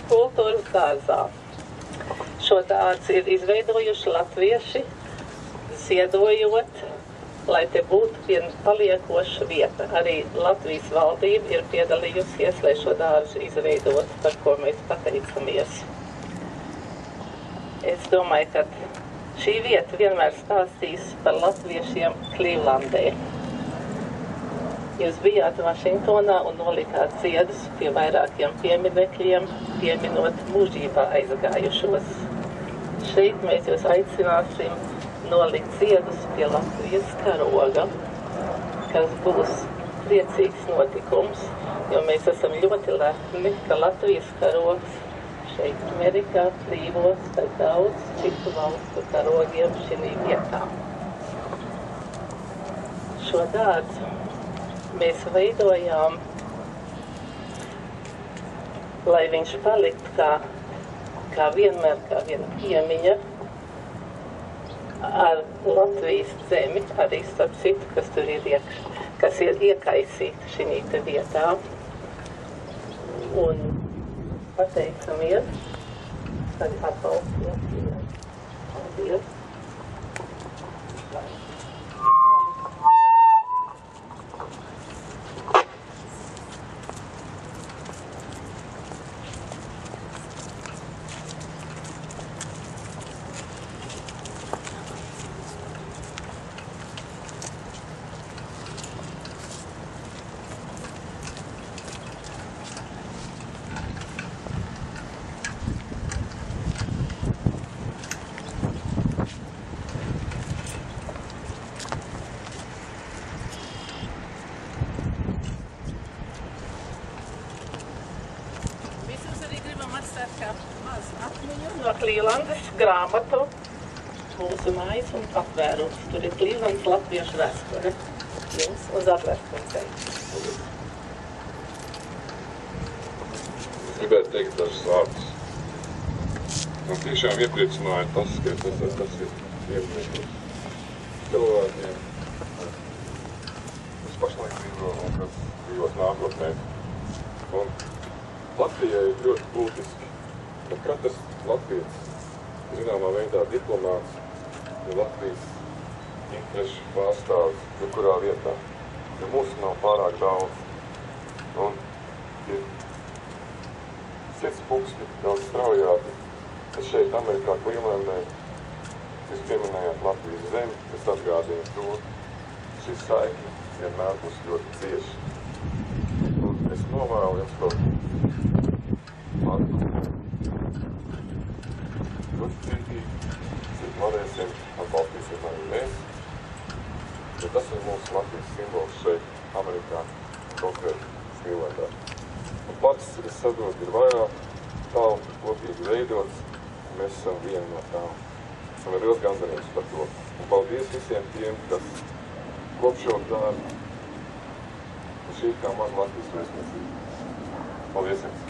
Kultūras dārzā. Šo dārzu ir izveidojuši latvieši, ziedojot, lai te būtu viena paliekoša vieta. Arī Latvijas valdība ir piedalījusies, lai šo dārzu izveidotu, par ko mēs pateicamies. Es domāju, ka šī vieta vienmēr stāstīs par latviešiem Klīvlandē. Jūs bijāt Vašingtonā un nolikāt ziedus pie vairākiem pieminekļiem, pieminot mūžībā aizgājušos. Šeit mēs jūs aicināsim nolikt ziedus pie Latvijas karoga, kas būs priecīgs notikums, jo mēs esam ļoti lepni, ka Latvijas karogs šeit Amerikā dzīvo starp daudz citu valstu karogiem šī vietā. Šo dārzu mēs veidojām, lai viņš paliktu kā vienmēr, kā viena piemiņa ar Latvijas zemi, arī starp citu, kas tur ir kas ir iekaisīta šī te vietā. Un pateicamies, arī atbalstiet. Paldies. No Klīvlandes grāmatu mūsu mājas un apvērums. Tur ir Klīvlandes latviešu vēsture. Jums uz atvērstumcei. Es gribētu teikt dažus vārdus. Man tiešām iepriecināja tas, ka tas ir iepriecināts cilvēkiem, kas pašlaik dzīvo un kas dzīvos nākotnē. Un Latvijai ir ļoti būtiski, ka katrs latvietis, zināmā veidā diplomāts, ir Latvijas interešu pārstāvis jebkurā vietā, jo mūsu nav pārāk daudz. Un ir sirdspūksti daudz straujāki, kas šeit Amerikā Klīvlandē, jūs pieminējāt Latvijas zemi, kas atgādina to, šī saikne vienmēr būs ļoti cieši. Un es novēlu jums to ļoti cietīgi, varēsim atbalstīsim arī mēs, jo tas ir mūsu Latvijas simbols šeit, Amerikā, konkrēti Klīvlandā. Un pats, es saprotu, ir vairāk tautu kopīgi veidots, un mēs esam vieni no tām. Un ir liels gandarījums par to. Un paldies visiem tiem, kas kop šo darbu. Un šī ir kā maza Latvijas vēstniecība. Paldies jums!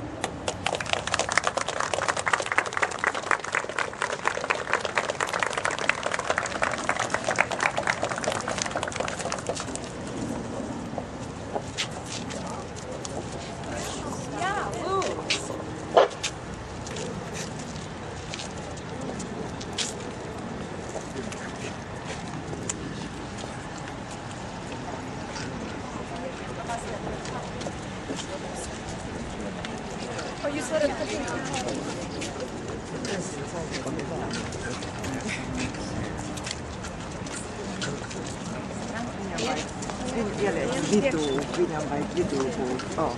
Viene lei, di tu, vieni a mai di tu, oh,